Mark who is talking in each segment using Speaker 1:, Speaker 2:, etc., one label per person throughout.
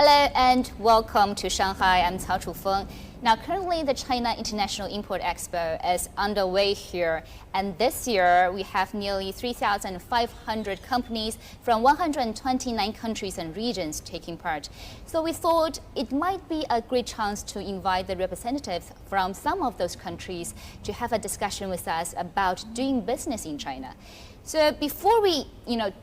Speaker 1: Hello and welcome to Shanghai. I'm Cao Chufeng. Now, currently the China International Import Expo is underway here, and this year we have nearly 3,500 companies from 129 countries and regions taking part. So we thought it might be a great chance to invite the representatives from some of those countries to have a discussion with us about doing business in China. So before we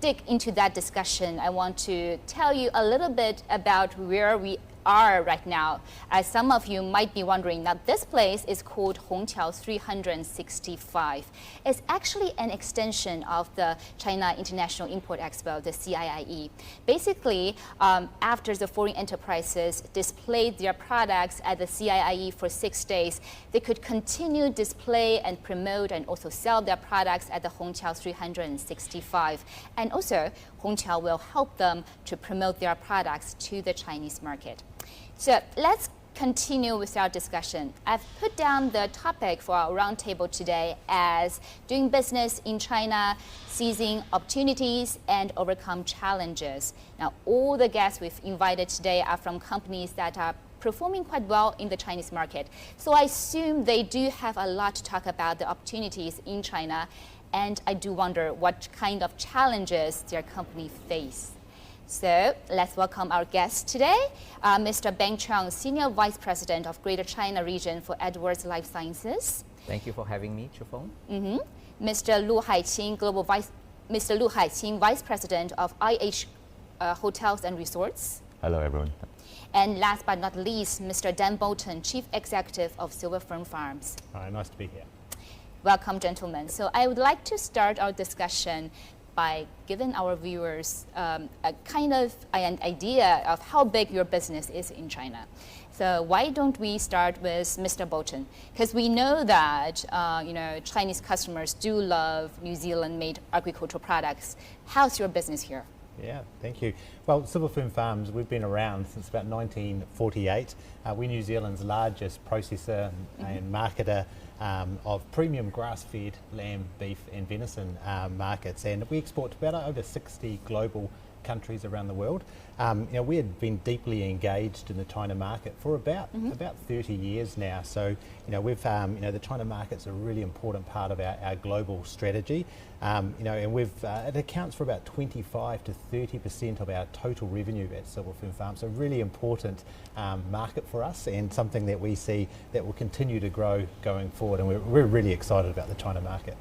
Speaker 1: dig into that discussion, I want to tell you a little bit about where we are right now. As some of you might be wondering, now this place is called Hongqiao 365. It's actually an extension of the China International Import Expo, the CIIE. Basically, after the foreign enterprises displayed their products at the CIIE for 6 days, they could continue display and promote and also sell their products at the Hongqiao 365. And also, Hongqiao will help them to promote their products to the Chinese market. So let's continue with our discussion. I've put down the topic for our roundtable today as doing business in China, seizing opportunities, and overcome challenges. Now, all the guests we've invited today are from companies that are performing quite well in the Chinese market. So I assume they do have a lot to talk about the opportunities in China, and I do wonder what kind of challenges their company face. So let's welcome our guest today, Mr. Beng Chang, Senior Vice President of Greater China Region for Edwards Life Sciences.
Speaker 2: Thank you for having me, Chufeng.
Speaker 1: Mr. Lu Haiqing, Mr. Lu Haiqing, Vice President of IH Hotels and Resorts.
Speaker 3: Hello, everyone.
Speaker 1: And last but not least, Mr. Dan Bolton, Chief Executive of Silver Fern Farms.
Speaker 4: Hi, nice to be here.
Speaker 1: Welcome, gentlemen. So I would like to start our discussion by giving our viewers a kind of an idea of how big your business is in China. So why don't we start with Mr. Bolton? Because we know that Chinese customers do love New Zealand-made agricultural products. How's your business here?
Speaker 4: Yeah, thank you. Well, Silver Fern Farms, we've been around since about 1948. We're New Zealand's largest processor and marketer of premium grass-fed lamb, beef and venison markets, and we export to about over 60 global countries around the world. We had been deeply engaged in the China market for about 30 years now. So we've the China market's a really important part of our global strategy. And we've it accounts for about 25 to 30% of our total revenue at Silver Fern Farms. So really important market for us, and something that we see that will continue to grow going forward. And we're really excited about the China market.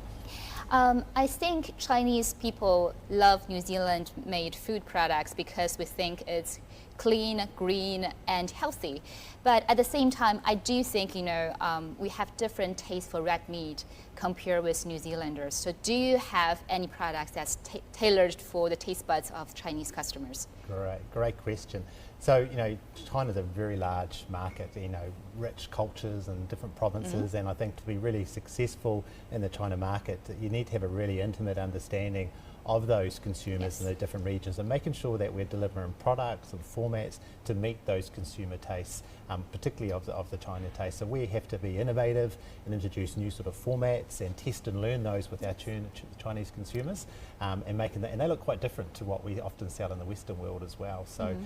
Speaker 1: I think Chinese people love New Zealand-made food products because we think it's clean, green, and healthy. But at the same time, I do think we have different tastes for red meat compared with New Zealanders. So do you have any products that's tailored for the taste buds of Chinese customers?
Speaker 4: Great question. So, China's a very large market, rich cultures and different provinces, and I think to be really successful in the China market, you need to have a really intimate understanding of those consumers in the different regions, and making sure that we're delivering products and formats to meet those consumer tastes, particularly of the China taste. So we have to be innovative and introduce new sort of formats and test and learn those with our Chinese consumers, and they look quite different to what we often sell in the Western world as well. So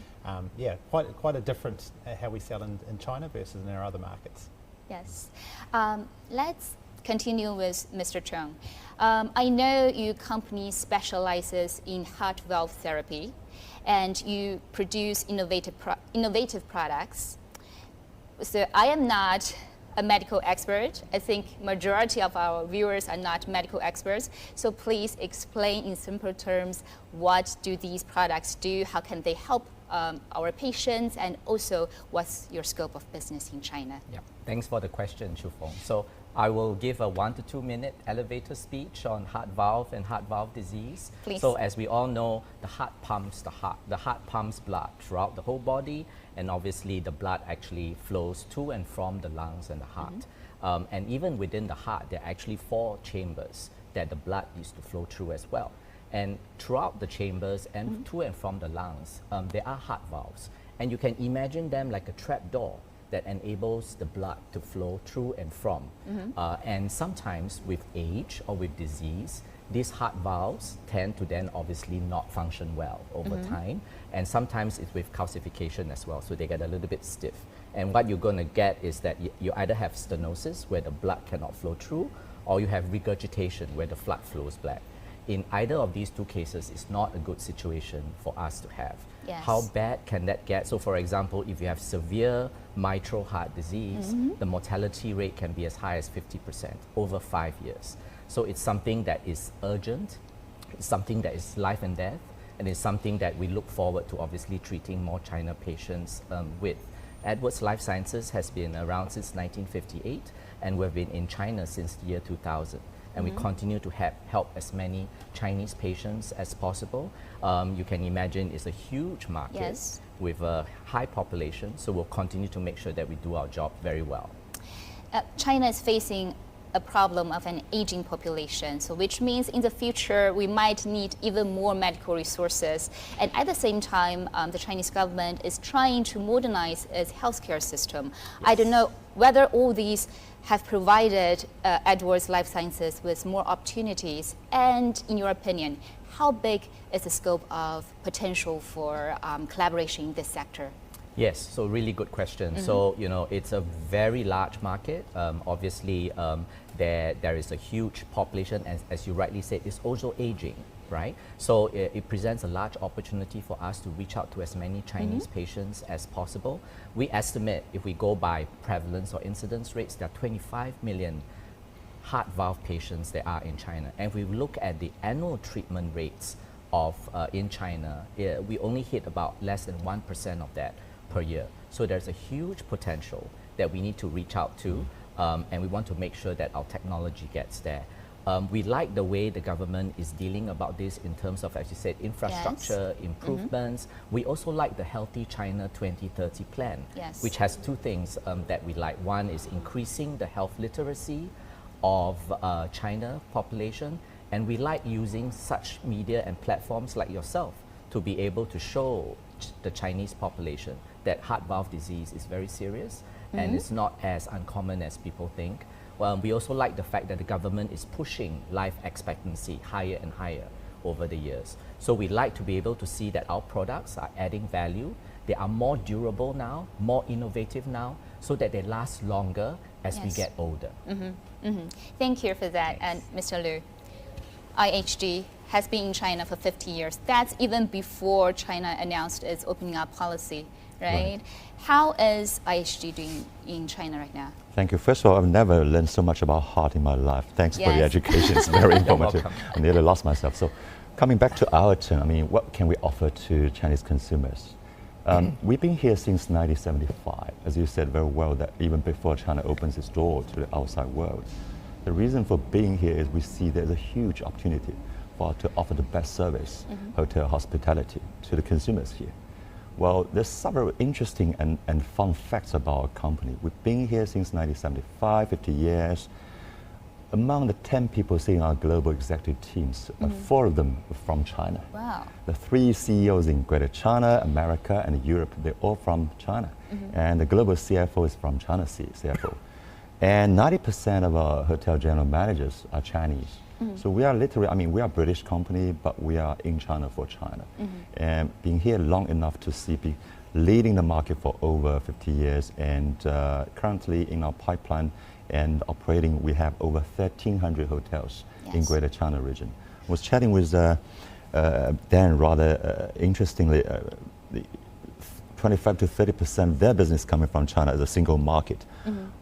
Speaker 4: quite a different how we sell in China versus in our other markets.
Speaker 1: Yes. Let's continue with Mr. Chang. I know your company specializes in heart valve therapy, and you produce innovative products. So I am not a medical expert. I think majority of our viewers are not medical experts. So please explain in simple terms, what do these products do? How can they help our patients? And also, what's your scope of business in China?
Speaker 2: Yeah, thanks for the question, Chufeng. So I will give a 1 to 2 minute elevator speech on heart valve and heart valve disease.
Speaker 1: Please.
Speaker 2: So as we all know, the heart pumps the heart pumps blood throughout the whole body, and obviously the blood actually flows to and from the lungs and the heart. And even within the heart, there are actually 4 chambers that the blood needs to flow through as well. And throughout the chambers and to and from the lungs, there are heart valves. And you can imagine them like a trap door that enables the blood to flow through and from. And sometimes with age or with disease, these heart valves tend to then obviously not function well over time. And sometimes it's with calcification as well, so they get a little bit stiff. And what you're going to get is that you either have stenosis, where the blood cannot flow through, or you have regurgitation, where the blood flows back. In either of these two cases, it's not a good situation for us to have.
Speaker 1: Yes.
Speaker 2: How bad can that get? So for example, if you have severe mitral heart disease, the mortality rate can be as high as 50% over 5 years. So it's something that is urgent, it's something that is life and death, and it's something that we look forward to obviously treating more China patients with. Edwards Life Sciences has been around since 1958, and we've been in China since the year 2000. And we continue to help as many Chinese patients as possible. You can imagine it's a huge market.
Speaker 1: Yes.
Speaker 2: With a high population, so we'll continue to make sure that we do our job very well.
Speaker 1: China is facing a problem of an aging population, so which means in the future we might need even more medical resources. And at the same time, the Chinese government is trying to modernize its healthcare system. I don't know whether all these have provided Edwards Life Sciences with more opportunities. And in your opinion, how big is the scope of potential for collaboration in this sector?
Speaker 2: Yes, so really good question. So, you know, it's a very large market. Obviously, there is a huge population, and as you rightly said, it's also aging, right? So it presents a large opportunity for us to reach out to as many Chinese patients as possible. We estimate, if we go by prevalence or incidence rates, there are 25 million heart valve patients that are in China. And if we look at the annual treatment rates of in China, we only hit about less than 1% of that per year. So there's a huge potential that we need to reach out to, and we want to make sure that our technology gets there. We like the way the government is dealing about this in terms of, as you said, infrastructure improvements. We also like the Healthy China 2030 plan, which has two things that we like. One is increasing the health literacy of China population, and we like using such media and platforms like yourself to be able to show the Chinese population that heart valve disease is very serious and it's not as uncommon as people think. We also like the fact that the government is pushing life expectancy higher and higher over the years. So we like to be able to see that our products are adding value, they are more durable now, more innovative now, so that they last longer as we get older.
Speaker 1: Thank you for that. And Mr. Liu, IHG has been in China for 50 years. That's even before China announced its opening up policy, right? How is IHG doing in China right now?
Speaker 3: Thank you. First of all, I've never learned so much about heart in my life. Thanks for the education. It's very informative. I nearly lost myself. So coming back to our turn, I mean, what can we offer to Chinese consumers? We've been here since 1975. As you said very well, that even before China opens its door to the outside world. The reason for being here is we see there's a huge opportunity for to offer the best service, hotel hospitality, to the consumers here. Well, there's several interesting and fun facts about our company. We've been here since 1975, 50 years. Among the 10 people sitting in our global executive teams, 4 of them are from China.
Speaker 1: Wow.
Speaker 3: The 3 CEOs in Greater China, America, and Europe, they're all from China. And the global CFO is from China CFO. And 90% of our hotel general managers are Chinese. So we are literally, I mean, we are a British company, but we are in China for China. And being here long enough to see, leading the market for over 50 years, and currently in our pipeline and operating, we have over 1,300 hotels in Greater China region. I was chatting with Dan rather interestingly, 25 to 30% of their business coming from China as a single market.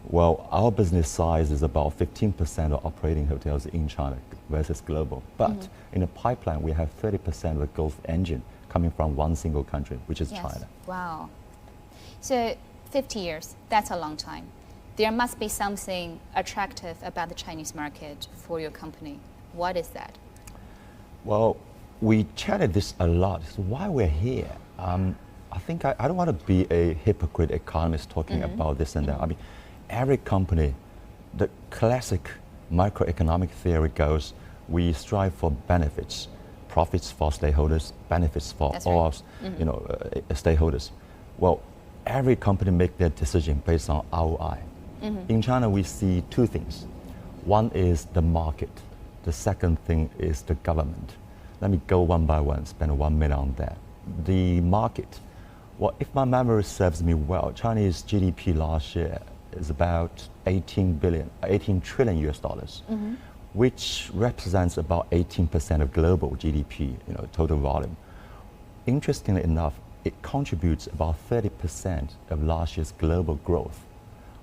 Speaker 3: Well, our business size is about 15% of operating hotels in China versus global. But in the pipeline, we have 30% of the growth engine coming from one single country, which is China.
Speaker 1: Wow. So 50 years, that's a long time. There must be something attractive about the Chinese market for your company. What is that?
Speaker 3: Well, we chatted this a lot. So why we're here? I think I don't want to be a hypocrite economist talking about this and that. I mean, every company, the classic microeconomic theory goes, we strive for benefits, profits for stakeholders, benefits for all stakeholders. Well, every company make their decision based on ROI. In China, we see 2 things. One is the market. The second thing is the government. Let me go one by one, spend 1 minute on that. The market. Well, if my memory serves me well, Chinese GDP last year is about 18 trillion US dollars, which represents about 18% of global GDP, total volume. Interestingly enough, it contributes about 30% of last year's global growth.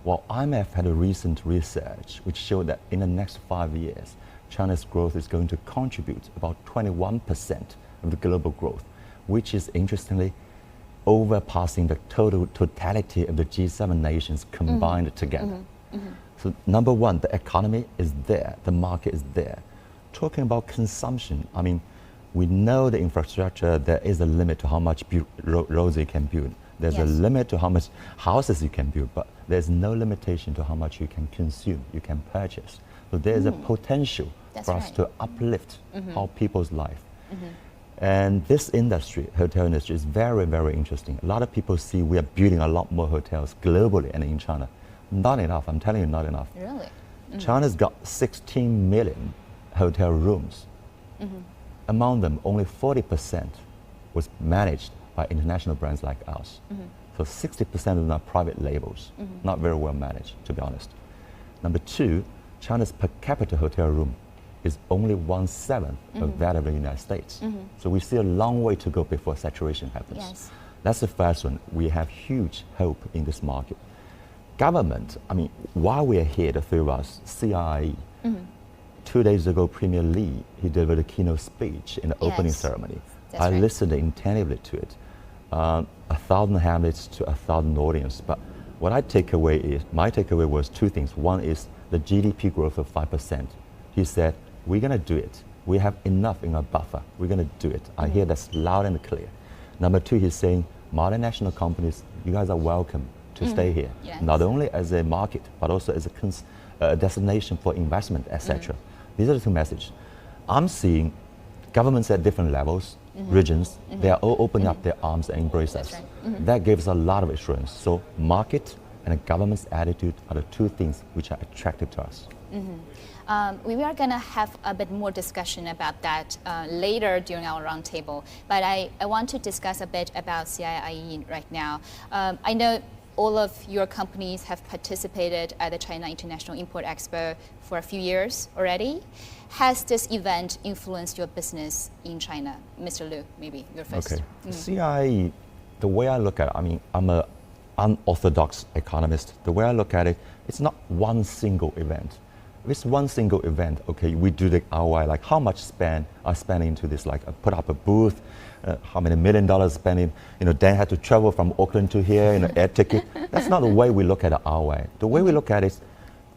Speaker 3: Well, IMF had a recent research which showed that in the next 5 years, China's growth is going to contribute about 21% of the global growth, which is interestingly overpassing the totality of the G7 nations combined together. So number one, the economy is there, the market is there. Talking about consumption, I mean, we know the infrastructure, there is a limit to how much roads you can build. There's a limit to how much houses you can build, but there's no limitation to how much you can consume, you can purchase. So there's a potential for us to uplift our people's life. And this industry, hotel industry, is very, very interesting. A lot of people see we are building a lot more hotels globally and in China. Not enough, I'm telling you, not enough.
Speaker 1: Really?
Speaker 3: China's got 16 million hotel rooms. Among them, only 40% was managed by international brands like us. So 60% of them are private labels, not very well managed, to be honest. Number two, China's per capita hotel room is only 1/7 of that of the United States. So we see a long way to go before saturation happens.
Speaker 1: Yes.
Speaker 3: That's the first one. We have huge hope in this market. Government, I mean, while we are here, the three of us, CIIE, 2 days ago, Premier Li, he delivered a keynote speech in the opening ceremony. I listened attentively to it. 1,000 hamlets to 1,000 audience. But what my takeaway was two things. One is the GDP growth of 5%. He said, we're going to do it. We have enough in our buffer. We're going to do it. I hear that's loud and clear. Number two, he's saying, multinational companies, you guys are welcome to stay here.
Speaker 1: Yes.
Speaker 3: Not only as a market, but also as a destination for investment, etc. These are the two messages. I'm seeing governments at different levels, regions, they are all opening up their arms and embrace us. That gives a lot of assurance. So market and a government's attitude are the two things which are attractive to us.
Speaker 1: We are going to have a bit more discussion about that later during our roundtable, but I want to discuss a bit about CIIE right now. I know all of your companies have participated at the China International Import Expo for a few years already. Has this event influenced your business in China? Mr. Liu, maybe you're first.
Speaker 3: Okay. CIIE, the way I look at it, I mean, I'm an unorthodox economist. The way I look at it, it's not one single event. If it's one single event, okay, we do the ROI, like how much I spend into this, like I put up a booth, how many $1 million spending, Dan had to travel from Auckland to here, air ticket. That's not the way we look at the ROI. The way we look at it is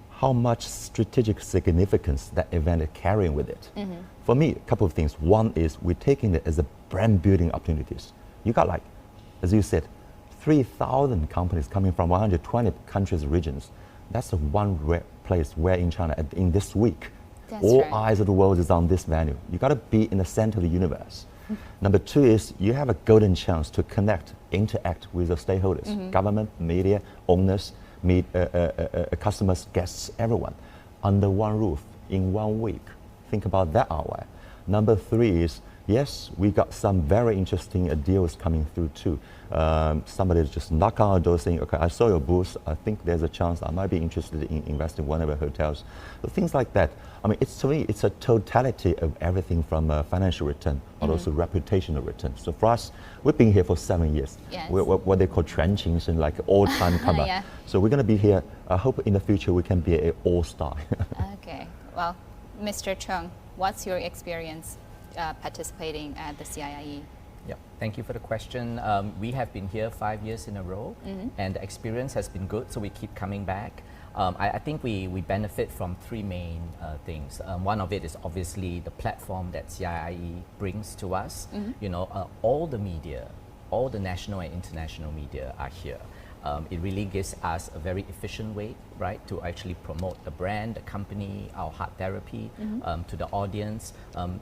Speaker 3: how much strategic significance that event is carrying with it. For me, a couple of things. One is we're taking it as a brand building opportunities. You got like, as you said, 3,000 companies coming from 120 countries, regions. That's the one place where in China, in this week, all eyes of the world is on this venue. You got to be in the center of the universe. Number two is you have a golden chance to connect, interact with the stakeholders, government, media, owners, customers, guests, everyone, under one roof in 1 week. Think about that ROI. Number three is, yes, we got some very interesting deals coming through too. Somebody just knock on our door saying, okay, I saw your booth, I think there's a chance I might be interested in investing in one of our hotels. So things like that. I mean, to me, it's a totality of everything from financial return, but also reputational return. So for us, we've been here for 7 years.
Speaker 1: Yes.
Speaker 3: We're what they call trenchings and like all-time comer.
Speaker 1: Yeah.
Speaker 3: So we're going to be here. I hope in the future we can be an all-star.
Speaker 1: Okay, well, Mr. Chung, what's your experience participating at the CIIE?
Speaker 2: Yeah, thank you for the question. We have been here 5 years in a row, and the experience has been good, so we keep coming back. I think we benefit from three main things. One of it is obviously the platform that CIIE brings to us. All the media, all the national and international media are here. It really gives us a very efficient way, right, to actually promote the brand, the company, our heart therapy to the audience.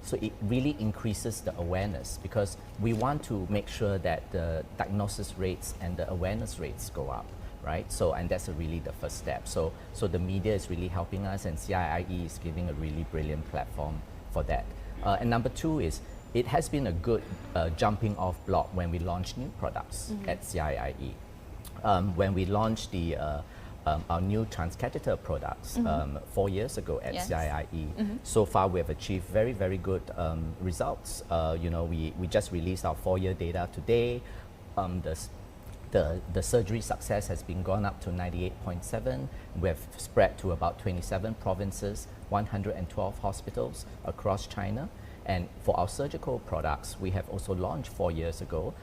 Speaker 2: So it really increases the awareness because we want to make sure that the diagnosis rates and the awareness rates go up, right? So, and that's really the first step. So the media is really helping us, and CIIE is giving a really brilliant platform for that. And number two is, it has been a good jumping off block when we launch new products at CIIE. When we launched our new transcatheter products 4 years ago at CIIE. So far, we have achieved very, very good results. You know, we just released our 4-year data today. The surgery success has been gone up to 98.7. We have spread to about 27 provinces, 112 hospitals across China. And for our surgical products, we have also launched 4 years ago.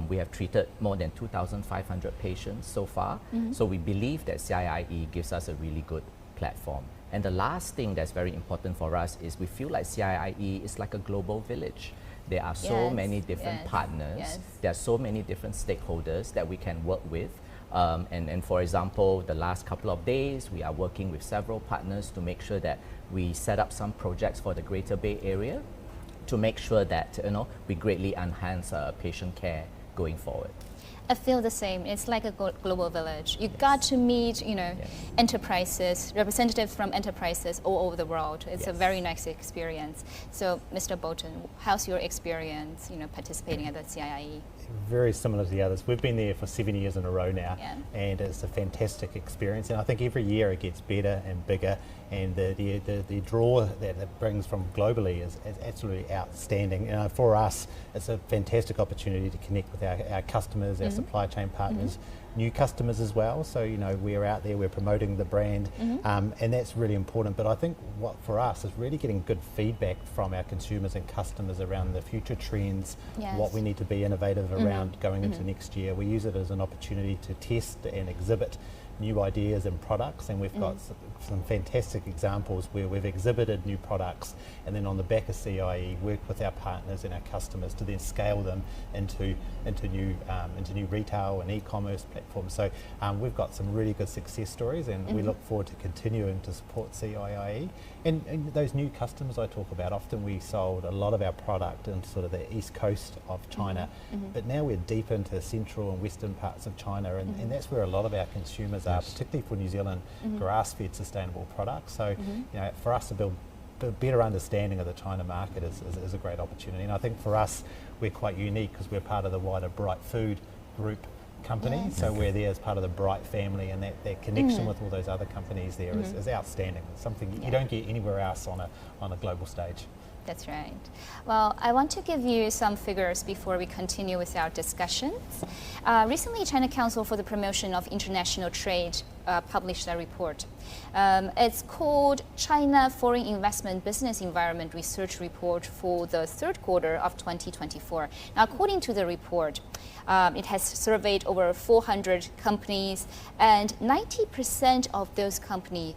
Speaker 2: We have treated more than 2,500 patients so far. So we believe that CIIE gives us a really good platform. And the last thing that's very important for us is we feel like CIIE is like a global village. There are so many different partners. There are so many different stakeholders that we can work with. And for example, the last couple of days, we are working with several partners to make sure that we set up some projects for the Greater Bay Area to make sure that, you know, we greatly enhance patient care going forward.
Speaker 1: I feel the same. It's like a global village. You got to meet, you know, enterprises, representatives from enterprises all over the world. It's a very nice experience. So, Mr. Bolton, how's your experience, you know, participating at the CIIE?
Speaker 4: Very similar to the others. We've been there for 7 years in a row now, and it's a fantastic experience. And I think every year it gets better and bigger, and the draw that it brings from globally is absolutely outstanding. For us, it's a fantastic opportunity to connect with our customers, our supply chain partners, new customers as well. So, you know, we're out there, we're promoting the brand, and that's really important. But I think what for us is really getting good feedback from our consumers and customers around the future trends, what we need to be innovative around going into next year. We use it as an opportunity to test and exhibit new ideas and products, and we've got some fantastic examples where we've exhibited new products, and then on the back of CIIE worked with our partners and our customers to then scale them into new retail and e-commerce platforms. So we've got some really good success stories, and we look forward to continuing to support CIIE. And those new customers I talk about, often we sold a lot of our product in sort of the east coast of China, but now we're deep into central and western parts of China, and that's where a lot of our consumers are, particularly for New Zealand grass-fed sustainable products. So, you know, for us to build a better understanding of the China market is a great opportunity. And I think for us, we're quite unique because we're part of the wider Bright Food group company. So we're there as part of the Bright family, and that connection with all those other companies there is outstanding. It's something you don't get anywhere else on a global stage.
Speaker 1: That's right. Well, I want to give you some figures before we continue with our discussions. Recently, China Council for the Promotion of International Trade published a report. It's called China Foreign Investment Business Environment Research Report for the third quarter of 2024. Now, according to the report, it has surveyed over 400 companies, and 90% of those companies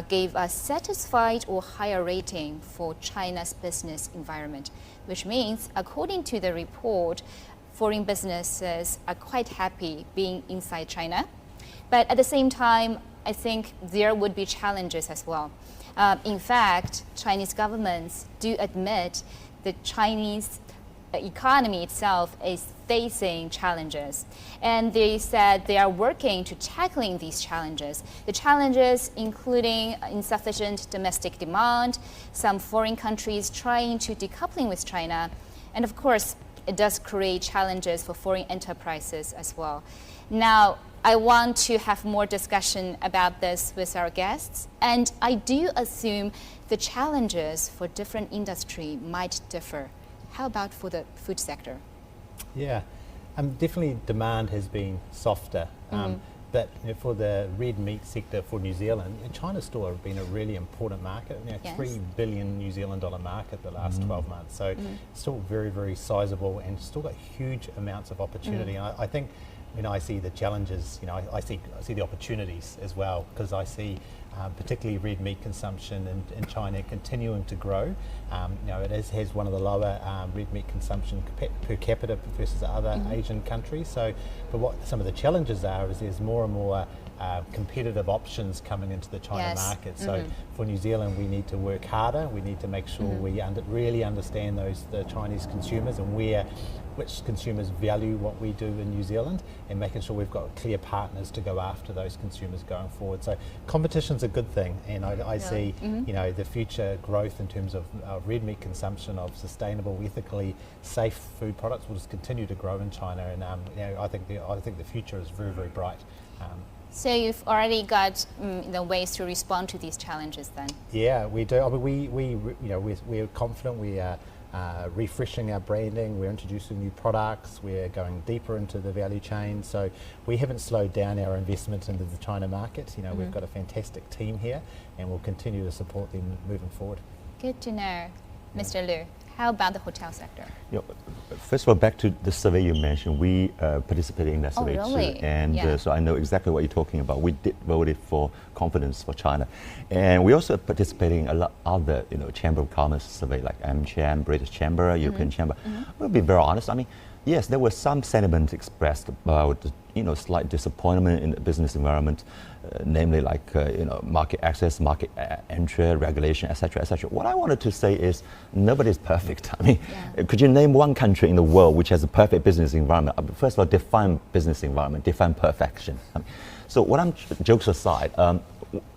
Speaker 1: gave a satisfied or higher rating for China's business environment, which means, according to the report, foreign businesses are quite happy being inside China. But at the same time, I think there would be challenges as well. In fact, Chinese governments do admit the Chinese economy itself is facing challenges, and they said they are working to tackling these challenges. The challenges including insufficient domestic demand, some foreign countries trying to decoupling with China, and of course it does create challenges for foreign enterprises as well. Now, I want to have more discussion about this with our guests, and I do assume the challenges for different industry might differ. How about for the food sector?
Speaker 4: Yeah, definitely demand has been softer, but you know, for the red meat sector for New Zealand, China's still been a really important market. You know, $3 billion New Zealand dollar market the last 12 months, so still very, very sizable, and still got huge amounts of opportunity. And I think, you know, I see the challenges. You know, I see the opportunities as well, because I see particularly red meat consumption in China continuing to grow. You know, it has one of the lower red meat consumption per capita versus other Asian countries. So, but what some of the challenges are is there's more and more competitive options coming into the China market. So for New Zealand, we need to work harder. We need to make sure we really understand the Chinese consumers and where which consumers value what we do in New Zealand, and making sure we've got clear partners to go after those consumers going forward. So competition's a good thing, and I see you know, the future growth in terms of red meat consumption, of sustainable, ethically safe food products will just continue to grow in China, and you know, I think the future is very, very bright.
Speaker 1: So you've already got the ways to respond to these challenges then?
Speaker 4: Yeah, we do. I mean, we're confident. We are refreshing our branding. We're introducing new products. We're going deeper into the value chain. So we haven't slowed down our investment into the China market. You know, we've got a fantastic team here, and we'll continue to support them moving forward.
Speaker 1: Good to know, Mr. Liu. How about the hotel sector?
Speaker 3: You know, first of all, back to the survey you mentioned, we participated in that survey
Speaker 1: really?
Speaker 3: too, and so I know exactly what you're talking about. We did voted for confidence for China, and we also participated in a lot other, you know, Chamber of Commerce survey like AmCham, British Chamber, European Chamber. We'll be very honest. I mean, yes, there was some sentiment expressed about, you know, slight disappointment in the business environment, namely like you know, market access, market entry, regulation, etc., etc. What I wanted to say is nobody's perfect. I mean, could you name one country in the world which has a perfect business environment? First of all, define business environment, define perfection. I mean, so what I'm jokes aside,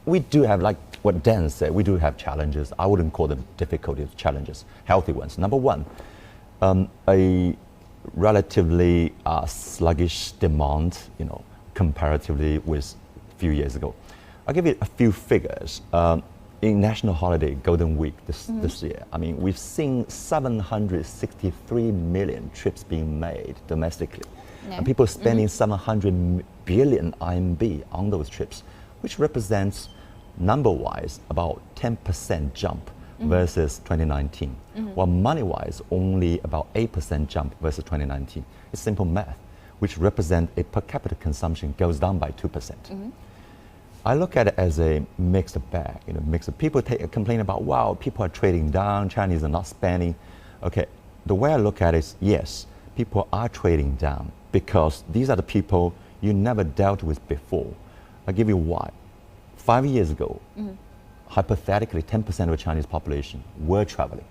Speaker 3: we do have, like what Dan said, we do have challenges. I wouldn't call them difficulties, challenges, healthy ones. Number one, a relatively sluggish demand, you know, comparatively with a few years ago. I'll give you a few figures. In National Holiday, Golden Week this year, I mean, we've seen 763 million trips being made domestically. And people spending 700 billion RMB on those trips, which represents, number-wise, about 10% jump versus 2019, while money-wise, only about 8% jump versus 2019. It's simple math, which represents a per capita consumption goes down by 2%. I look at it as a mixed bag, you know, mixed. People complain about, wow, people are trading down, Chinese are not spending. Okay, the way I look at it is, yes, people are trading down because these are the people you never dealt with before. I'll give you why. 5 years ago, hypothetically, 10% of the Chinese population were traveling.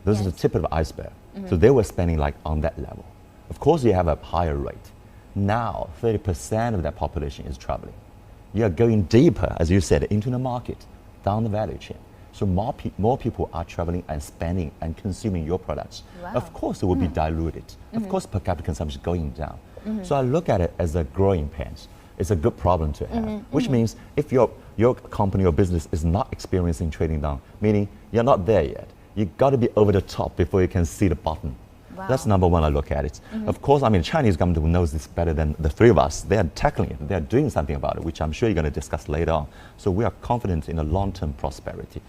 Speaker 3: This is the tip of the iceberg. So they were spending like on that level. Of course, you have a higher rate. Now, 30% of that population is traveling. You are going deeper, as you said, into the market, down the value chain. So more people are traveling and spending and consuming your products.
Speaker 1: Wow.
Speaker 3: Of course, it will be diluted. Of course, per capita consumption is going down. So I look at it as a growing pains. It's a good problem to have, which means if your company or business is not experiencing trading down, meaning you're not there yet, you've got to be over the top before you can see the bottom.
Speaker 1: Wow.
Speaker 3: That's number one, I look at it. Of course, I mean, Chinese government knows this better than the three of us. They are tackling it. They are doing something about it, which I'm sure you're going to discuss later on. So we are confident in a long-term prosperity.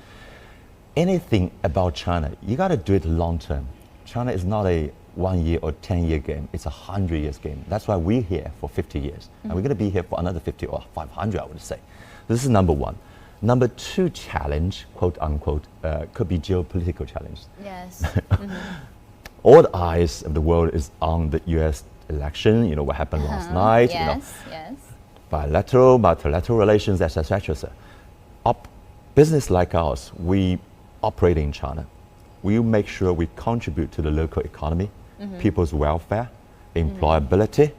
Speaker 3: Anything about China, you got to do it long-term. China is not a 1 year or 10-year game. It's a 100 years game. That's why we're here for 50 years. And we're going to be here for another 50 or 500, I would say. This is number one. Number two challenge, quote unquote, could be geopolitical challenge.
Speaker 1: Yes.
Speaker 3: All the eyes of the world is on the US election, you know, what happened last night,
Speaker 1: Yes,
Speaker 3: you know,
Speaker 1: yes.
Speaker 3: bilateral, multilateral relations, etc., etc. Business like ours, we operate in China. We make sure we contribute to the local economy, people's welfare, employability,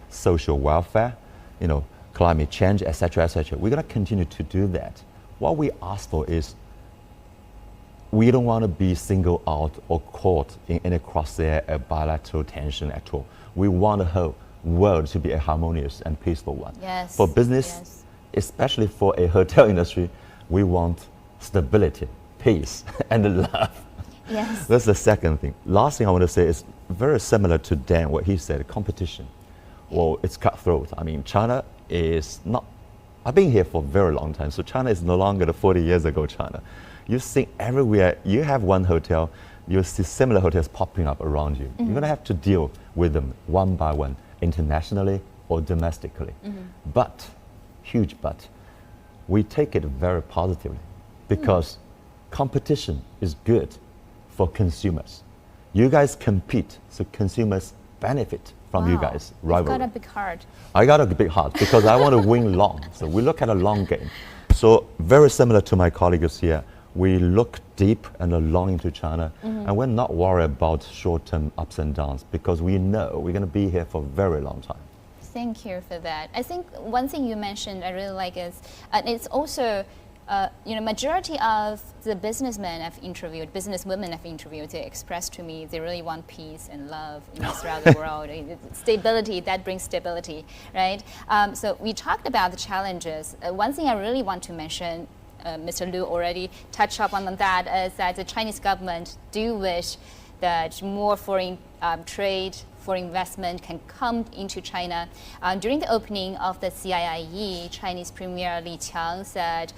Speaker 3: social welfare, you know, climate change, etc., etc. We're going to continue to do that. What we ask for is we don't want to be singled out or caught in any crosshair of bilateral tension at all. We want the whole world to be a harmonious and peaceful one.
Speaker 1: Yes.
Speaker 3: For business, especially for a hotel industry, we want stability, peace, and love.
Speaker 1: Yes.
Speaker 3: That's the second thing. Last thing I want to say is very similar to Dan, what he said, competition. Well, it's cutthroat. I mean, China is not, I've been here for a very long time, so China is no longer the 40 years ago China. You see everywhere, you have one hotel, you'll see similar hotels popping up around you. You're going to have to deal with them one by one, internationally or domestically. But, huge but, we take it very positively because competition is good for consumers. You guys compete, so consumers benefit from you guys' rivalry.
Speaker 1: You've got a big heart.
Speaker 3: I got a big heart because I want to win long. So we look at a long game. So very similar to my colleagues here, we look deep and long into China, and we're not worried about short-term ups and downs because we know we're going to be here for a very long time.
Speaker 1: Thank you for that. I think one thing you mentioned I really like is, it's also, majority of the businessmen I've interviewed, businesswomen I've interviewed, they express to me they really want peace and love throughout the world. Stability, that brings stability, right? So we talked about the challenges. One thing I really want to mention, Mr. Liu already touched up on that, is that the Chinese government do wish that more foreign trade, foreign investment can come into China. During the opening of the CIIE, Chinese Premier Li Qiang said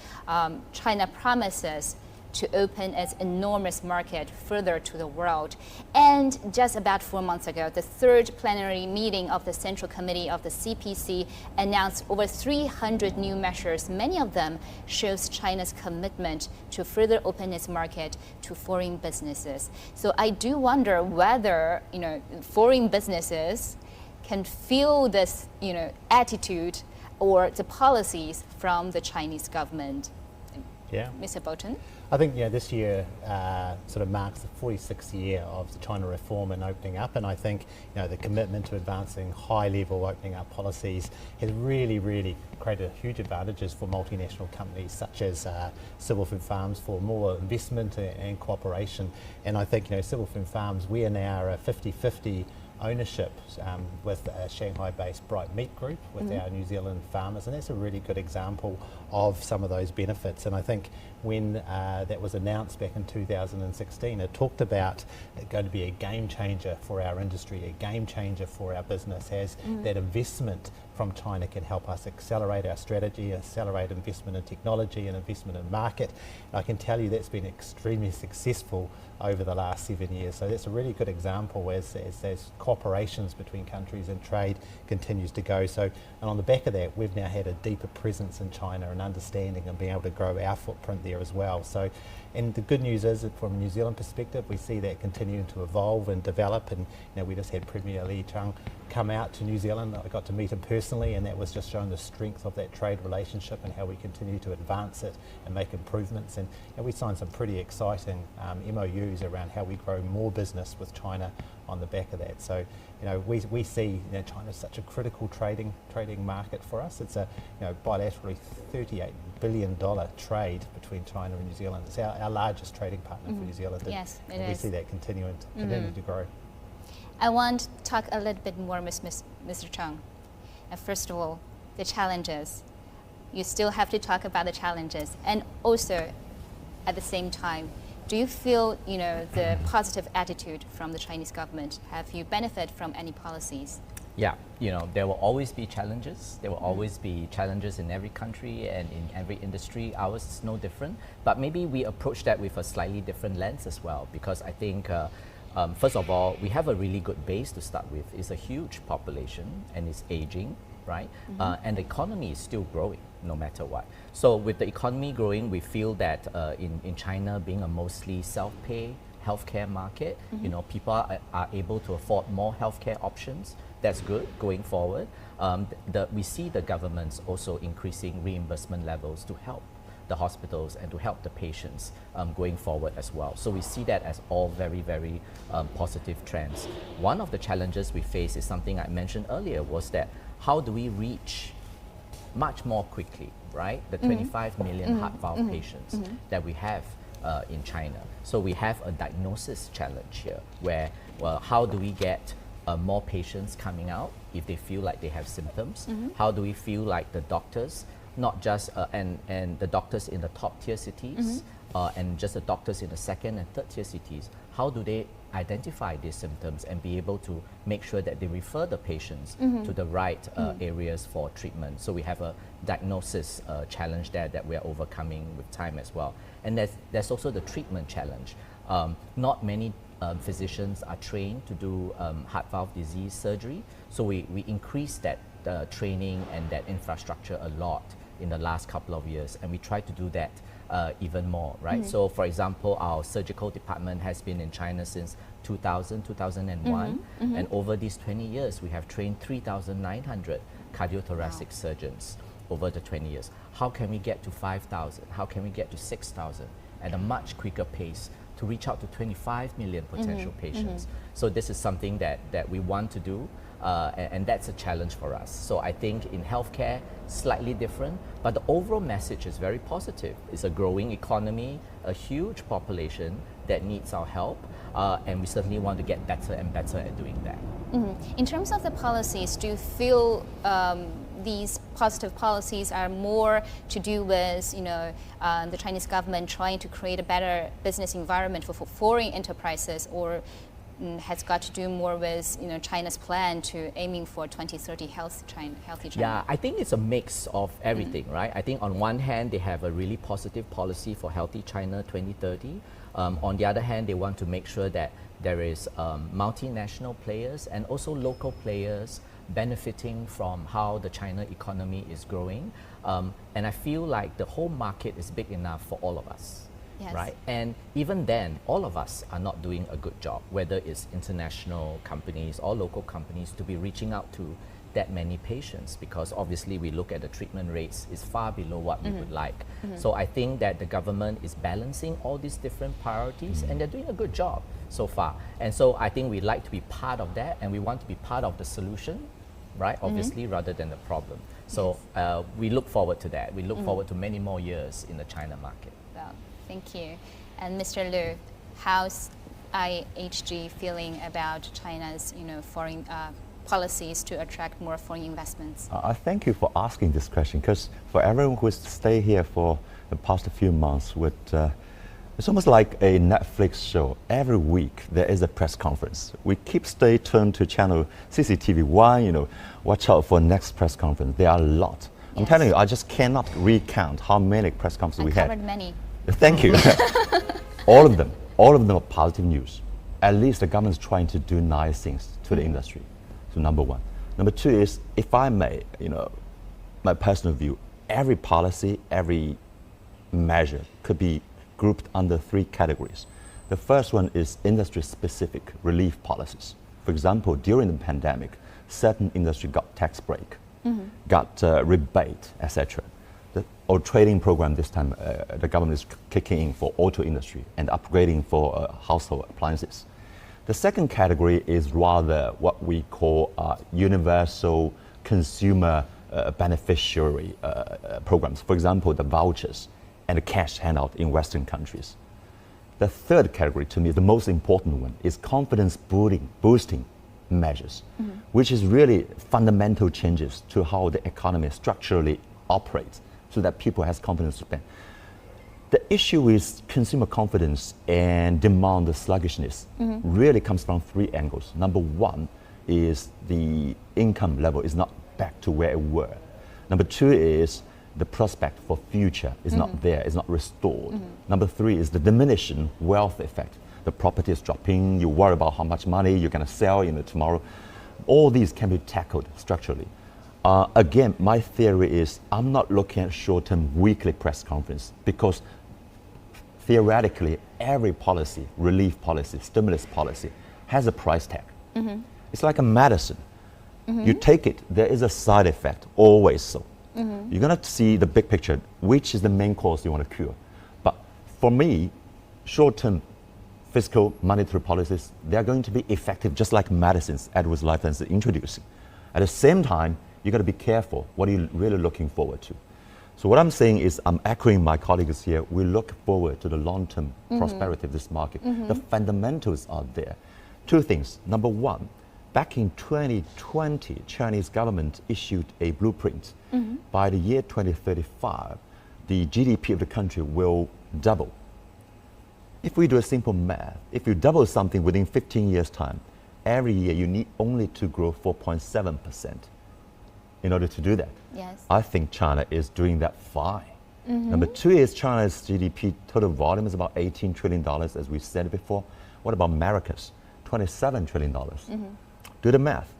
Speaker 1: China promises to open its enormous market further to the world. And just about 4 months ago, the third plenary meeting of the Central Committee of the CPC announced over 300 new measures. Many of them shows China's commitment to further open its market to foreign businesses. So I do wonder whether, foreign businesses can feel this, attitude or the policies from the Chinese government.
Speaker 4: Yeah.
Speaker 1: Mr. Bolton?
Speaker 4: I think this year sort of marks the 46th year of the China reform and opening up, and I think the commitment to advancing high-level opening up policies has really, really created huge advantages for multinational companies such as Civil Fin Farms for more investment and cooperation. And I think Civil Fin Farms, we are now a 50-50 ownership with a Shanghai-based Bright Meat Group with our New Zealand farmers, and that's a really good example of some of those benefits. And I think when that was announced back in 2016, it talked about it going to be a game changer for our industry, a game changer for our business, as that investment from China can help us accelerate our strategy, accelerate investment in technology and investment in market. And I can tell you that's been extremely successful over the last 7 years. So that's a really good example as cooperations between countries and trade continues to go. So, and on the back of that, we've now had a deeper presence in China and understanding and being able to grow our footprint there as well. So, and the good news is that from a New Zealand perspective, we see that continuing to evolve and develop. And we just had Premier Li Qiang come out to New Zealand. I got to meet him personally, and that was just showing the strength of that trade relationship and how we continue to advance it and make improvements. And we signed some pretty exciting MOUs around how we grow more business with China on the back of that. So, we see China is such a critical trading market for us. It's a bilaterally $38 billion trade between China and New Zealand. It's our largest trading partner for New Zealand.
Speaker 1: Yes, it
Speaker 4: and we
Speaker 1: is.
Speaker 4: see that continuing to grow.
Speaker 1: I want to talk a little bit more with Mr. Chang. First of all, the challenges. You still have to talk about the challenges, and also at the same time, do you feel the positive attitude from the Chinese government? Have you benefited from any policies?
Speaker 2: Yeah, there will always be challenges. There will always be challenges in every country and in every industry. Ours is no different, but maybe we approach that with a slightly different lens as well, because I think first of all, we have a really good base to start with. It's a huge population and it's aging, right? And the economy is still growing no matter what. So with the economy growing, we feel that in China being a mostly self-pay healthcare market, people are able to afford more healthcare options. That's good going forward. We see the governments also increasing reimbursement levels to help the hospitals and to help the patients going forward as well. So we see that as all very, very positive trends. One of the challenges we face is something I mentioned earlier, was that how do we reach much more quickly, right? The 25 million heart valve patients that we have in China. So we have a diagnosis challenge here where, well, how do we get more patients coming out if they feel like they have symptoms? How do we feel like the doctors, not just and the doctors in the top tier cities and just the doctors in the second and third tier cities, how do they identify these symptoms and be able to make sure that they refer the patients to the right areas for treatment? So we have a diagnosis challenge there that we are overcoming with time as well. And there's also the treatment challenge. Not many physicians are trained to do heart valve disease surgery, so we increased that training and that infrastructure a lot in the last couple of years, and we try to do that even more, right? So for example, our surgical department has been in China since 2000, 2001, and over these 20 years we have trained 3,900 cardiothoracic surgeons over the 20 years. How can we get to 5,000? How can we get to 6,000? at a much quicker pace to reach out to 25 million potential patients. So this is something that we want to do, and that's a challenge for us. So I think in healthcare, slightly different, but the overall message is very positive. It's a growing economy, a huge population that needs our help, and we certainly want to get better and better at doing that.
Speaker 1: In terms of the policies, do you feel these positive policies are more to do with, the Chinese government trying to create a better business environment for foreign enterprises, or has got to do more with, China's plan to aiming for 2030 healthy China?
Speaker 2: Yeah, I think it's a mix of everything, right? I think on one hand, they have a really positive policy for Healthy China 2030. On the other hand, they want to make sure that there is multinational players and also local players benefiting from how the China economy is growing. And I feel like the whole market is big enough for all of us.
Speaker 1: Yes.
Speaker 2: Right? And even then, all of us are not doing a good job, whether it's international companies or local companies, to be reaching out to that many patients, because obviously we look at the treatment rates is far below what we would like. So I think that the government is balancing all these different priorities, and they're doing a good job so far. And so I think we like to be part of that, and we want to be part of the solution, right? Obviously, rather than the problem. So we look forward to that. We look forward to many more years in the China market.
Speaker 1: Well, thank you. And Mr. Liu, how's IHG feeling about China's, foreign policies to attract more foreign investments?
Speaker 3: I thank you for asking this question, because for everyone who has stayed here for the past few months, it's almost like a Netflix show. Every week there is a press conference. We keep stay tuned to channel CCTV1, watch out for next press conference. There are a lot. I'm telling you, I just cannot recount how many press conferences we had.
Speaker 1: Covered many.
Speaker 3: Thank you. all of them are positive news. At least the government is trying to do nice things to the industry. So number one. Number two is, if I may, my personal view, every policy, every measure could be grouped under three categories. The first one is industry-specific relief policies. For example, during the pandemic, certain industry got tax break, got rebate, etc. Or trading program this time, the government is kicking in for auto industry and upgrading for household appliances. The second category is rather what we call universal consumer beneficiary programs. For example, the vouchers and the cash handout in Western countries. The third category, to me, the most important one, is confidence boosting measures, which is really fundamental changes to how the economy structurally operates, so that people has confidence to spend. The issue with consumer confidence and demand sluggishness really comes from three angles. Number one is the income level is not back to where it were. Number two is the prospect for future is not there, is not restored. Number three is the diminishing wealth effect. The property is dropping, you worry about how much money you're gonna sell tomorrow. All these can be tackled structurally. Again, my theory is I'm not looking at short-term weekly press conference, because theoretically every policy, relief policy, stimulus policy, has a price tag. It's like a medicine. You take it, there is a side effect, always so. You're gonna see the big picture, which is the main cause you want to cure. But for me, short-term fiscal monetary policies, they're going to be effective just like medicines Edwards Lifesciences is introducing. At the same time, you got to be careful. What are you really looking forward to? So what I'm saying is, I'm echoing my colleagues here. We look forward to the long-term prosperity of this market. The fundamentals are there. Two things. Number one, back in 2020, Chinese government issued a blueprint. By the year 2035, the GDP of the country will double. If we do a simple math, if you double something within 15 years' time, every year you need only to grow 4.7%. In order to do that.
Speaker 1: Yes.
Speaker 3: I think China is doing that fine. Number two is China's GDP total volume is about $18 trillion, as we said before. What about America's? $27 trillion. Do the math.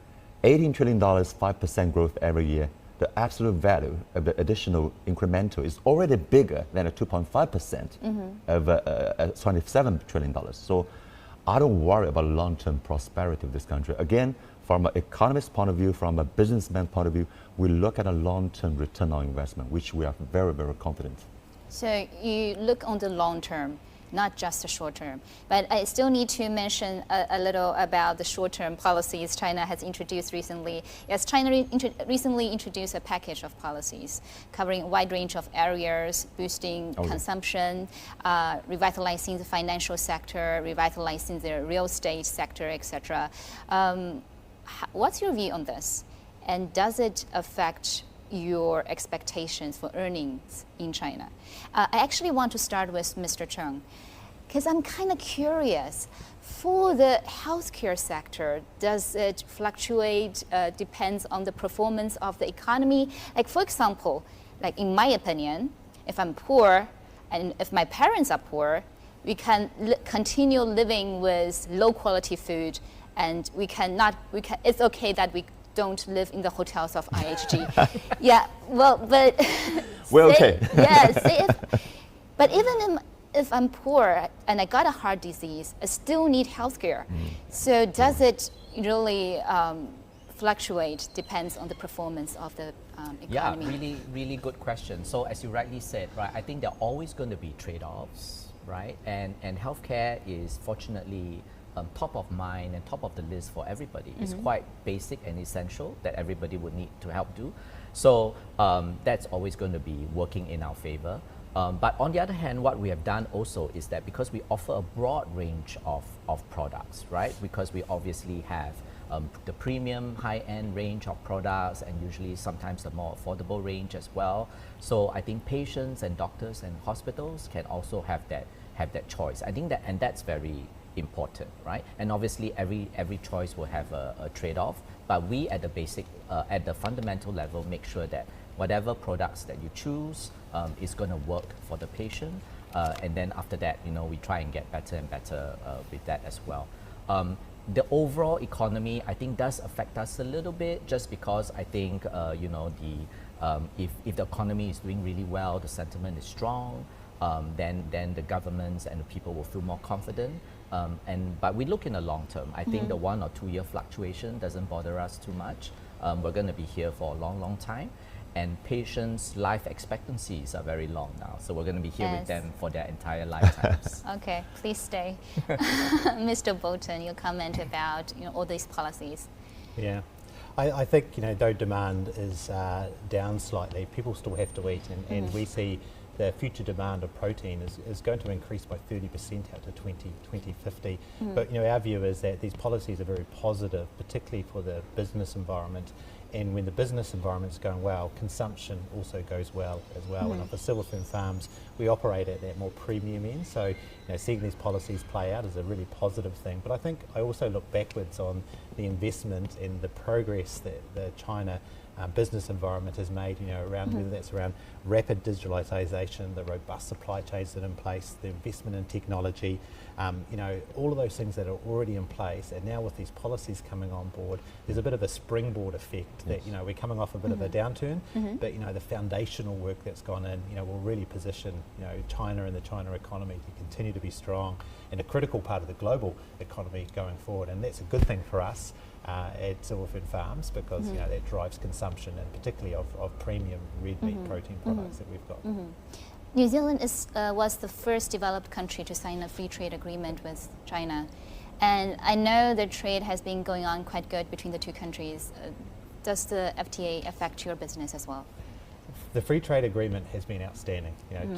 Speaker 3: $18 trillion, 5% growth every year. The absolute value of the additional incremental is already bigger than a 2.5% of $27 trillion. So I don't worry about long-term prosperity of this country. Again, from an economist point of view, from a businessman point of view, we look at a long-term return on investment, which we are very, very confident.
Speaker 1: So you look on the long term, not just the short term. But I still need to mention a little about the short-term policies China has introduced recently. Yes, China recently introduced a package of policies covering a wide range of areas, boosting consumption, revitalizing the financial sector, revitalizing the real estate sector, etc. What's your view on this? And does it affect your expectations for earnings in China? I actually want to start with Mr. Cheng, because I'm kind of curious. For the healthcare sector, does it fluctuate, depends on the performance of the economy? Like, for example, like in my opinion, if I'm poor and if my parents are poor, we can continue living with low quality food, and it's okay that we don't live in the hotels of IHG. Yeah, well, but
Speaker 3: we're okay.
Speaker 1: Yeah, but even if I'm poor and I got a heart disease, I still need healthcare. So does it really fluctuate? Depends on the performance of the economy.
Speaker 2: Yeah, really good question. So as you rightly said, right, I think there are always going to be trade-offs, right? And healthcare is fortunately top of mind and top of the list for everybody. It's quite basic and essential that everybody would need to help do. So that's always going to be working in our favor. But on the other hand, what we have done also is that because we offer a broad range of products, right? Because we obviously have the premium high-end range of products and usually sometimes the more affordable range as well. So I think patients and doctors and hospitals can also have that choice. I think that's very important, right? And obviously every choice will have a trade-off, but we at the fundamental level make sure that whatever products that you choose is going to work for the patient, and then after that, we try and get better and better with that as well. The overall economy, I think, does affect us a little bit, just because I think if the economy is doing really well, the sentiment is strong, then the governments and the people will feel more confident. But we look in the long term. I think the 1 or 2 year fluctuation doesn't bother us too much. We're going to be here for a long time. And patients' life expectancies are very long now. So we're going to be here with them for their entire lifetimes.
Speaker 1: Okay, please stay. Mr. Bolton, your comment about all these policies.
Speaker 4: Yeah. I think, though demand is down slightly, people still have to eat, and we see the future demand of protein is going to increase by 30% out to 2050. But our view is that these policies are very positive, particularly for the business environment. And when the business environment is going well, consumption also goes well as well. And for Silverfern Farms, we operate at that more premium end. So seeing these policies play out is a really positive thing. But I think I also look backwards on the investment and the progress that the China business environment has made, around whether that's around rapid digitalisation, the robust supply chains that are in place, the investment in technology, all of those things that are already in place. And now with these policies coming on board, there's a bit of a springboard effect that, we're coming off a bit of a downturn, but, the foundational work that's gone in, will really position, China and the China economy to continue to be strong and a critical part of the global economy going forward. And that's a good thing for us at Silverfern Farms, because that drives consumption, and particularly of premium red meat protein products that we've got.
Speaker 1: New Zealand was the first developed country to sign a free trade agreement with China, and I know the trade has been going on quite good between the two countries. Does the FTA affect your business as well?
Speaker 4: The free trade agreement has been outstanding.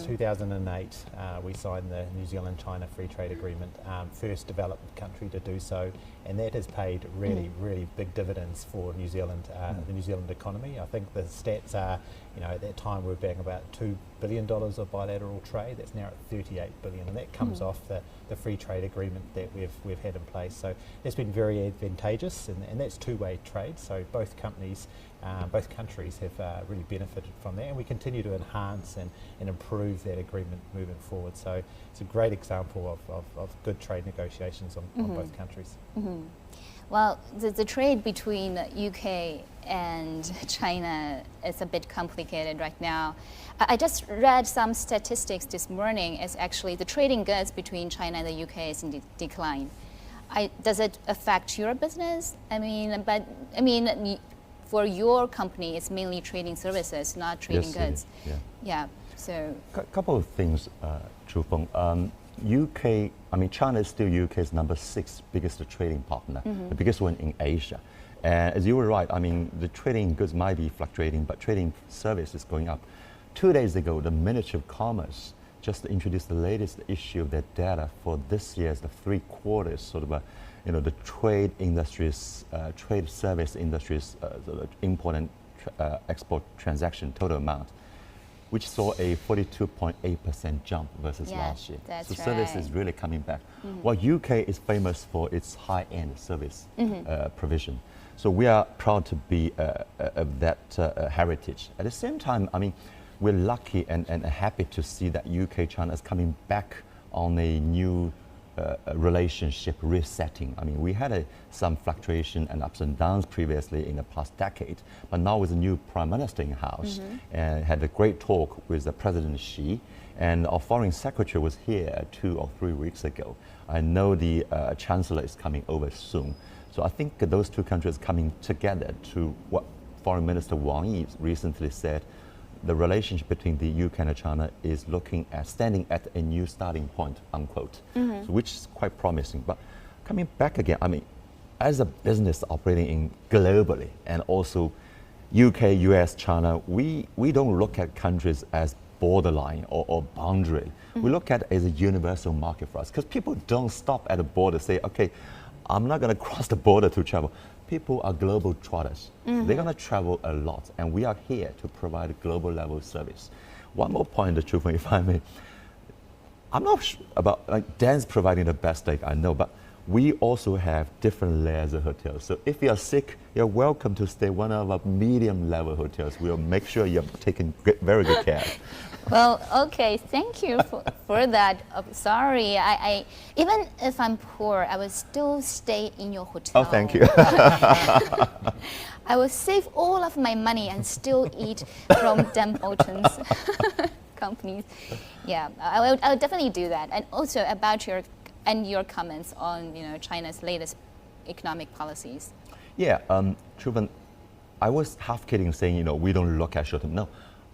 Speaker 4: 2008, we signed the New Zealand-China free trade agreement, first developed country to do so, and that has paid really big dividends for New Zealand, the New Zealand economy. I think the stats are, at that time we were paying about $2 billion of bilateral trade. That's now at 38 billion, and that comes off the free trade agreement that we've had in place. So that's been very advantageous, and that's two-way trade. So both countries have really benefited from that, and we continue to enhance and improve that agreement moving forward. So it's a great example of good trade negotiations on both countries.
Speaker 1: Well, the trade between the UK and China is a bit complicated right now. I just read some statistics this morning. It's actually the trading goods between China and the UK is in decline. Does it affect your business? For your company, it's mainly trading services, not trading goods.
Speaker 3: Yeah.
Speaker 1: So,
Speaker 3: Couple of things, Chu Feng. UK, I mean, China is still UK's #6 biggest trading partner, the biggest one in Asia. And as you were right, I mean, the trading goods might be fluctuating, but trading service is going up. 2 days ago, the Ministry of Commerce just introduced the latest issue of their data for this year's the 3 quarters, sort of the trade industries, trade service industries, sort of import and export transaction total amount, which saw a 42.8% jump versus last year.
Speaker 1: That's
Speaker 3: so service is really coming back. Well, UK is famous for its high-end service provision. So we are proud to be of that heritage. At the same time, I mean, we're lucky and happy to see that UK-China is coming back on a new relationship resetting. I mean, we had some fluctuation and ups and downs previously in the past decade, but now with the new Prime Minister in house, and had a great talk with the President Xi, and our Foreign Secretary was here 2 or 3 weeks ago. I know the Chancellor is coming over soon. So I think those two countries coming together to what Foreign Minister Wang Yi recently said, the relationship between the UK and China is standing at a new starting point, unquote, so which is quite promising. But coming back again, I mean, as a business operating in globally and also UK, US, China, we don't look at countries as borderline or boundary. We look at it as a universal market for us, because people don't stop at a border, say, okay, I'm not going to cross the border to travel. People are global trotters. They're going to travel a lot, and we are here to provide a global level service. One more point, Chu Feng, if I may. I'm not about, like, Dan's providing the best steak, I know, but we also have different layers of hotels. So if you're sick, you're welcome to stay one of our medium level hotels. We'll make sure you're taken very good care.
Speaker 1: well, okay, thank you for that. Sorry, I even if I'm poor, I will still stay in your hotel.
Speaker 3: Oh, thank you.
Speaker 1: I will save all of my money and still eat from Dan Bolton's companies. Yeah, I will definitely do that. And also about your comments on China's latest economic policies.
Speaker 3: Yeah, Chu Feng, I was half kidding saying we don't look at short term. No,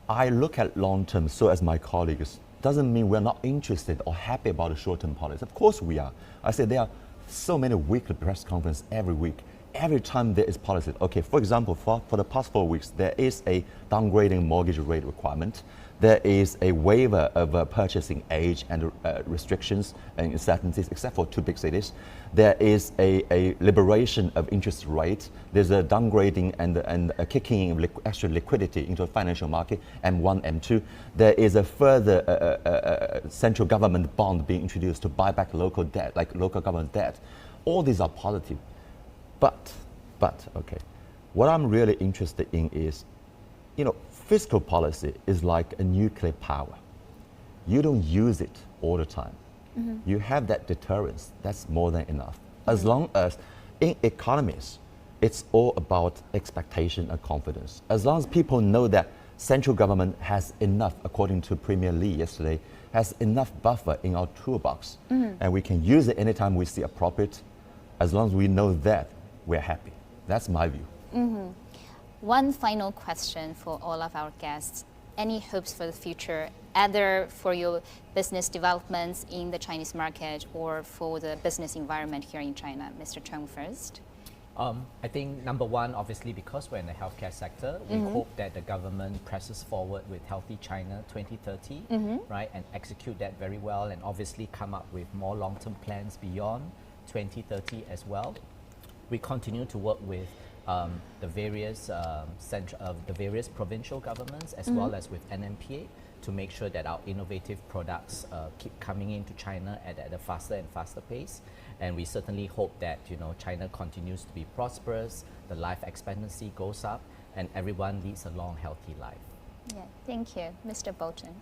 Speaker 3: I look at long term. So as my colleagues, doesn't mean we're not interested or happy about the short term policy. Of course we are. I said there are so many weekly press conferences every week. Every time there is policy. Okay, for example, for the past 4 weeks, there is a downgrading mortgage rate requirement. There is a waiver of purchasing age and restrictions and uncertainties, except for 2 big cities. There is a liberation of interest rate. There's a downgrading and a kicking of extra liquidity into the financial market, M1, M2. There is a further central government bond being introduced to buy back local debt, like local government debt. All these are positive. But, okay, what I'm really interested in is, fiscal policy is like a nuclear power. You don't use it all the time. You have that deterrence, that's more than enough. As long as in economies, it's all about expectation and confidence. As long as people know that central government has enough, according to Premier Li yesterday, has enough buffer in our toolbox, and we can use it anytime we see appropriate, as long as we know that, we're happy. That's my view.
Speaker 1: One final question for all of our guests. Any hopes for the future, either for your business developments in the Chinese market or for the business environment here in China? Mr. Chung first.
Speaker 2: I think number one, obviously, because we're in the healthcare sector, we hope that the government presses forward with Healthy China 2030, right, and execute that very well, and obviously come up with more long-term plans beyond 2030 as well. We continue to work with the various provincial governments as well as with NMPA to make sure that our innovative products keep coming into China at a faster and faster pace. And we certainly hope that China continues to be prosperous, the life expectancy goes up, and everyone leads a long, healthy life.
Speaker 1: Yeah, thank you. Mr. Bolton.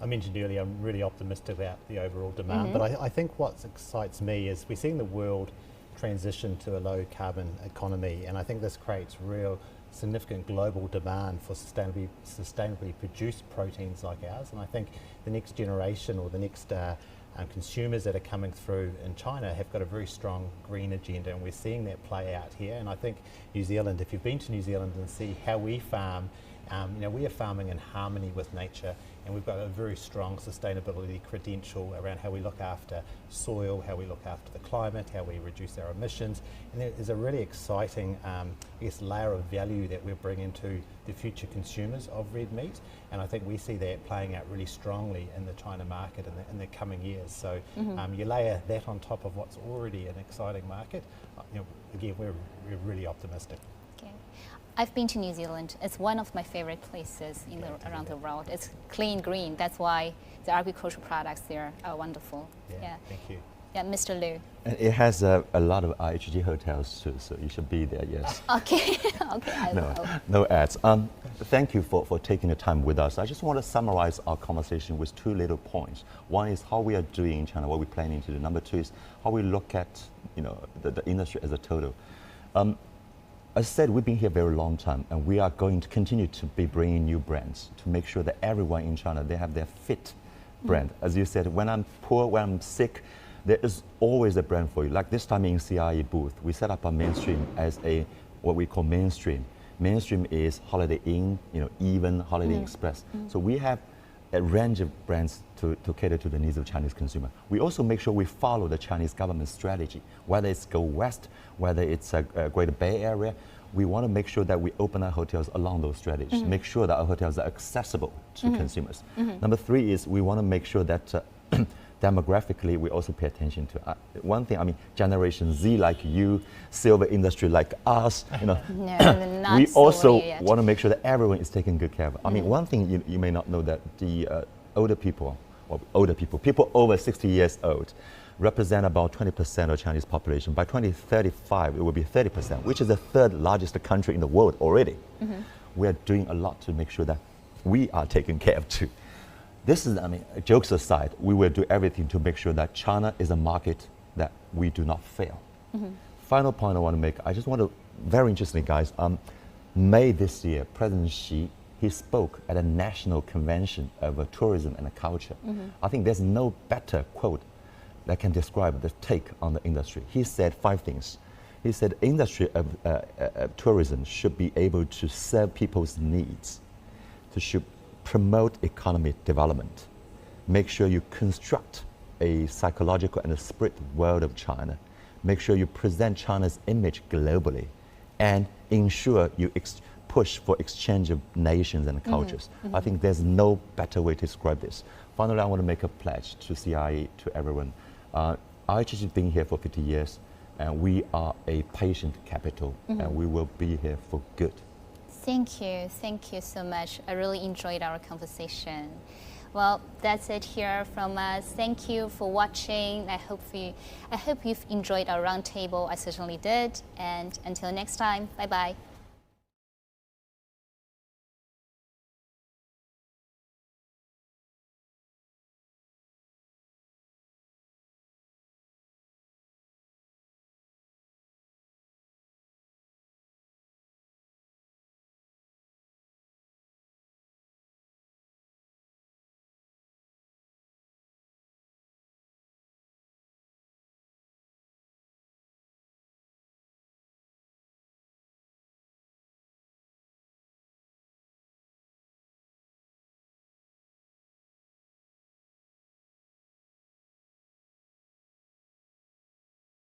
Speaker 4: I mentioned earlier, I'm really optimistic about the overall demand, but I think what excites me is we're seeing the world transition to a low carbon economy, and I think this creates real significant global demand for sustainably produced proteins like ours. And I think the next generation or the next consumers that are coming through in China have got a very strong green agenda, and we're seeing that play out here. And I think New Zealand, if you've been to New Zealand and see how we farm We are farming in harmony with nature, and we've got a very strong sustainability credential around how we look after soil, how we look after the climate, how we reduce our emissions. And there is a really exciting layer of value that we're bringing to the future consumers of red meat. And I think we see that playing out really strongly in the China market in the coming years. So you layer that on top of what's already an exciting market, again, we're really optimistic.
Speaker 1: Okay. I've been to New Zealand. It's one of my favorite places around the world. It's clean green. That's why the agricultural products there are wonderful.
Speaker 4: Yeah. Thank you.
Speaker 1: Yeah, Mr. Liu.
Speaker 3: And it has a lot of IHG hotels too, so you should be there, yes.
Speaker 1: Okay, okay, I will.
Speaker 3: No ads. Thank you for taking the time with us. I just want to summarize our conversation with two little points. One is how we are doing in China, what we're planning to do. Number two is how we look at the industry as a total. As I said, we've been here a very long time, and we are going to continue to be bringing new brands to make sure that everyone in China, they have their fit brand. As you said, when I'm poor, when I'm sick, there is always a brand for you. Like this time in CIIE booth, we set up a mainstream as what we call mainstream. Mainstream is Holiday Inn, Even, Holiday Express. So we have a range of brands to cater to the needs of Chinese consumer. We also make sure we follow the Chinese government strategy, whether it's Go West, whether it's a Greater Bay Area. We want to make sure that we open our hotels along those strategies, make sure that our hotels are accessible to consumers. Number three is we want to make sure that demographically, we also pay attention to one thing. Generation Z like you, silver industry like us. We also want to make sure that everyone is taken good care of. One thing you may not know that the people over 60 years old, represent about 20% of Chinese population. By 2035, it will be 30%, which is the third largest country in the world already. We are doing a lot to make sure that we are taken care of too. This is, jokes aside, we will do everything to make sure that China is a market that we do not fail. Final point I want to make, I just want to, very interestingly, guys, May this year, President Xi, he spoke at a national convention of tourism and culture. I think there's no better quote that can describe the take on the industry. He said 5 things. He said, industry of tourism should be able to serve people's needs, should promote economic development, make sure you construct a psychological and a spirit world of China, make sure you present China's image globally, and ensure you push for exchange of nations and cultures. I think there's no better way to describe this. Finally, I want to make a pledge to CIIE, to everyone. IHG has been here for 50 years, and we are a patient capital, and we will be here for good.
Speaker 1: Thank you so much. I really enjoyed our conversation. Well, that's it here from us. Thank you for watching. I hope you've enjoyed our roundtable. I certainly did. And until next time, bye-bye.